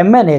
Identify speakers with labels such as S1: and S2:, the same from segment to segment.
S1: MNA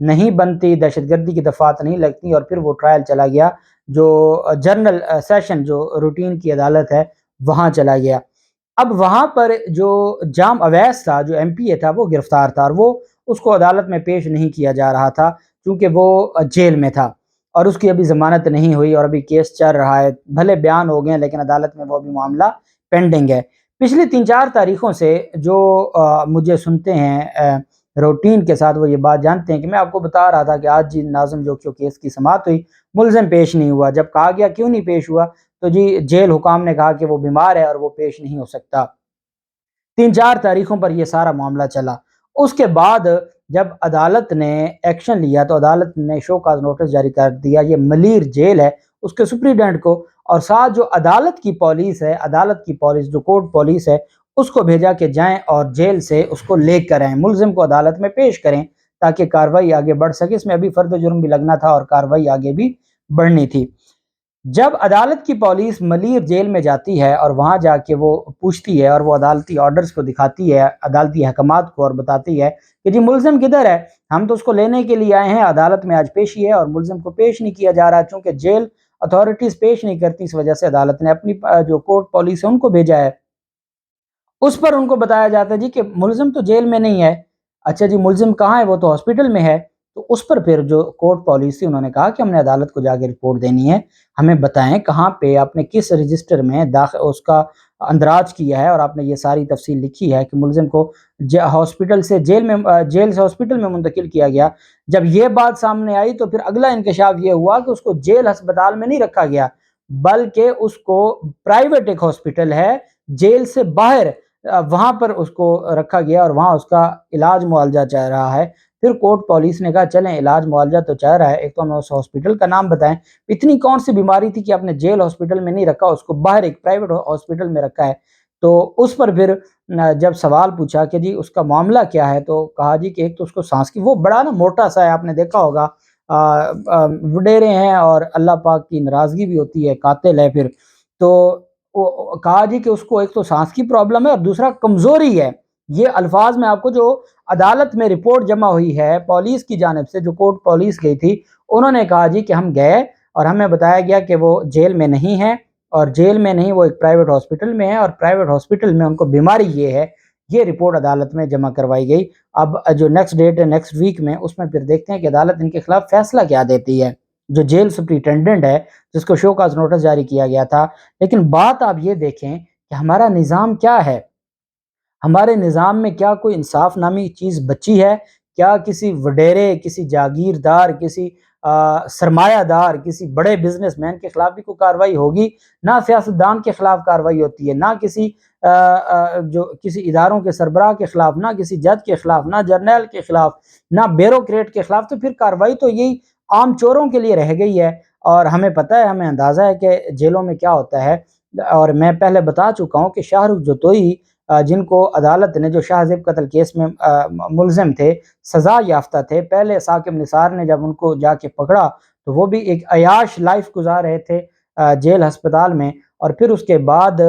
S1: نہیں بنتی، دہشت گردی کی دفعات نہیں لگتی، اور پھر وہ ٹرائل چلا گیا جو جنرل سیشن جو روٹین کی عدالت ہے وہاں چلا گیا۔ اب وہاں پر جو جام اویس تھا، جو ایم پی اے تھا، وہ گرفتار تھا، اور وہ اس کو عدالت میں پیش نہیں کیا جا رہا تھا کیونکہ وہ جیل میں تھا اور اس کی ابھی ضمانت نہیں ہوئی اور ابھی کیس چل رہا ہے، بھلے بیان ہو گئے لیکن عدالت میں وہ بھی معاملہ پینڈنگ ہے۔ پچھلی 3-4 تاریخوں سے جو مجھے سنتے ہیں روٹین کے ساتھ، وہ یہ بات جانتے ہیں کہ میں آپ کو بتا رہا تھا کہ آج جی ناظم جوکیو کیس کی سماعت ہوئی، ملزم پیش نہیں ہوا۔ جب کہا گیا کیوں نہیں پیش ہوا تو جی جیل حکام نے کہا کہ وہ بیمار ہے اور وہ پیش نہیں ہو سکتا۔ 3-4 تاریخوں پر یہ سارا معاملہ چلا۔ اس کے بعد جب عدالت نے ایکشن لیا تو عدالت نے شو کاز نوٹس جاری کر دیا، یہ ملیر جیل ہے اس کے سپریڈنٹ کو، اور ساتھ جو عدالت کی پولیس ہے، عدالت کی پولیس جو کورٹ پولیس ہے، اس کو بھیجا کہ جائیں اور جیل سے اس کو لے کر آئیں، ملزم کو عدالت میں پیش کریں تاکہ کارروائی آگے بڑھ سکے۔ اس میں ابھی فرد جرم بھی لگنا تھا اور کارروائی آگے بھی بڑھنی تھی۔ جب عدالت کی پولیس ملیر جیل میں جاتی ہے اور وہاں جا کے وہ پوچھتی ہے اور وہ عدالتی آرڈرز کو دکھاتی ہے، عدالتی احکامات کو، اور بتاتی ہے کہ جی ملزم کدھر ہے، ہم تو اس کو لینے کے لیے آئے ہیں، عدالت میں آج پیشی ہے اور ملزم کو پیش نہیں کیا جا رہا چونکہ جیل اتھارٹیز پیش نہیں کرتی، اس وجہ سے عدالت نے اپنی جو کورٹ پولیس ہے ان کو بھیجا ہے۔ اس پر ان کو بتایا جاتا ہے جی کہ ملزم تو جیل میں نہیں ہے۔ اچھا جی ملزم کہاں ہے؟ وہ تو ہاسپٹل میں ہے۔ تو اس پر پھر جو کورٹ پالیسی انہوں نے کہا کہ ہم نے عدالت کو جا کے رپورٹ دینی ہے، ہمیں بتائیں کہاں پہ آپ نے کس رجسٹر میں داخل اس کا اندراج کیا ہے، اور آپ نے یہ ساری تفصیل لکھی ہے کہ ملزم کو ہاسپٹل سے جیل سے ہاسپٹل میں منتقل کیا گیا۔ جب یہ بات سامنے آئی تو پھر اگلا انکشاف یہ ہوا کہ اس کو جیل ہسپتال میں نہیں رکھا گیا بلکہ اس کو پرائیویٹ ایک ہاسپٹل ہے جیل سے باہر، وہاں پر اس کو رکھا گیا اور وہاں اس کا علاج معالجہ چل رہا ہے۔ پھر کورٹ پولیس نے کہا چلیں علاج معالجہ تو چل رہا ہے، ایک تو ہمیں اس ہاسپٹل کا نام بتائیں، اتنی کون سی بیماری تھی کہ آپ نے جیل ہاسپٹل میں نہیں رکھا، اس کو باہر ایک پرائیویٹ ہاسپٹل میں رکھا ہے۔ تو اس پر پھر جب سوال پوچھا کہ جی اس کا معاملہ کیا ہے تو کہا جی کہ ایک تو اس کو سانس کی، وہ بڑا نا موٹا سا ہے، آپ نے دیکھا ہوگا وڈیرے ہیں اور اللہ پاک کی ناراضگی بھی ہوتی ہے، قاتل ہے پھر تو کہا جی کہ اس کو ایک تو سانس کی پرابلم ہے اور دوسرا کمزوری ہے۔ یہ الفاظ میں آپ کو جو عدالت میں رپورٹ جمع ہوئی ہے پولیس کی جانب سے، جو کورٹ پولیس گئی تھی، انہوں نے کہا جی کہ ہم گئے اور ہمیں بتایا گیا کہ وہ جیل میں نہیں ہے، اور جیل میں نہیں، وہ ایک پرائیویٹ ہاسپٹل میں ہے اور پرائیویٹ ہاسپٹل میں ان کو بیماری یہ ہے۔ یہ رپورٹ عدالت میں جمع کروائی گئی۔ اب جو نیکسٹ ڈیٹ ہے نیکسٹ ویک میں، اس میں پھر دیکھتے ہیں کہ عدالت ان کے خلاف فیصلہ کیا دیتی ہے۔ جو جیل سپرنٹینڈنٹ ہے جس کو شو کاز نوٹس جاری کیا گیا تھا، لیکن بات آپ یہ دیکھیں کہ ہمارا نظام کیا ہے، ہمارے نظام میں کیا کوئی انصاف نامی چیز بچی ہے؟ کیا کسی وڈیرے، کسی جاگیردار، کسی سرمایہ دار، کسی بڑے بزنس مین کے خلاف بھی کوئی کارروائی ہوگی؟ نہ سیاستدان کے خلاف کارروائی ہوتی ہے، نہ کسی جو کسی اداروں کے سربراہ کے خلاف، نہ کسی جج کے خلاف، نہ جرنیل کے خلاف، نہ بیوروکریٹ کے خلاف۔ تو پھر کارروائی تو یہی عام چوروں کے لیے رہ گئی ہے، اور ہمیں پتہ ہے، ہمیں اندازہ ہے کہ جیلوں میں کیا ہوتا ہے۔ اور میں پہلے بتا چکا ہوں کہ شاہ رخ جوتوئی جن کو عدالت نے، جو شاہ زیب قتل کیس میں ملزم تھے، سزا یافتہ تھے، پہلے ثاقب نثار نے جب ان کو جا کے پکڑا تو وہ بھی ایک عیاش لائف گزار رہے تھے جیل ہسپتال میں، اور پھر اس کے بعد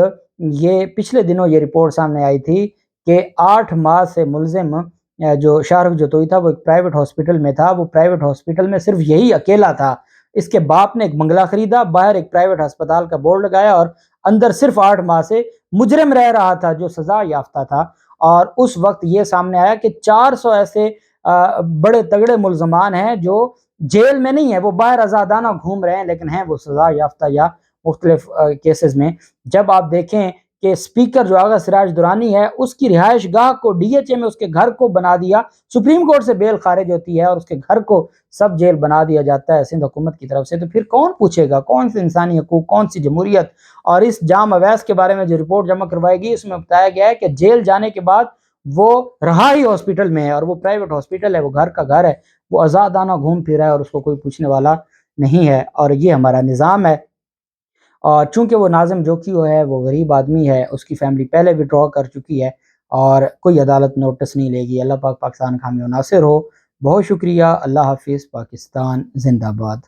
S1: یہ پچھلے دنوں یہ رپورٹ سامنے آئی تھی کہ 8 ماہ سے ملزم جو شاہ رخ جوتوئی تھا وہ ایک پرائیویٹ ہاسپٹل میں تھا، وہ پرائیویٹ ہاسپٹل میں صرف یہی اکیلا تھا۔ اس کے باپ نے ایک بنگلہ خریدا، باہر ایک پرائیویٹ ہسپتال کا بورڈ لگایا، اور اندر صرف 8 ماہ سے مجرم رہ رہا تھا جو سزا یافتہ تھا۔ اور اس وقت یہ سامنے آیا کہ 400 ایسے بڑے تگڑے ملزمان ہیں جو جیل میں نہیں ہیں، وہ باہر آزادانہ گھوم رہے ہیں، لیکن ہیں وہ سزا یافتہ یا مختلف کیسز میں۔ جب آپ دیکھیں کہ اسپیکر جو آغا سراج درانی ہے، اس کی رہائش گاہ کو ڈی ایچ اے میں اس کے گھر کو بنا دیا، سپریم کورٹ سے بیل خارج ہوتی ہے اور اس کے گھر کو سب جیل بنا دیا جاتا ہے سندھ حکومت کی طرف سے، تو پھر کون پوچھے گا؟ کون سی انسانی حقوق، کون سی جمہوریت؟ اور اس جام اویس کے بارے میں جو رپورٹ جمع کروائی گئی، اس میں بتایا گیا ہے کہ جیل جانے کے بعد وہ رہا ہی ہاسپٹل میں ہے، اور وہ پرائیویٹ ہاسپٹل ہے، وہ گھر کا گھر ہے، وہ آزادانہ گھوم پھر رہا ہے اور اس کو کوئی پوچھنے والا نہیں ہے۔ اور یہ ہمارا نظام ہے۔ اور چونکہ وہ ناظم جوکیو ہے، وہ غریب آدمی ہے، اس کی فیملی پہلے وڈرا کر چکی ہے اور کوئی عدالت نوٹس نہیں لے گی۔ اللہ پاک پاکستان کا حامی و ناصر ہو۔ بہت شکریہ۔ اللہ حافظ۔ پاکستان زندہ باد۔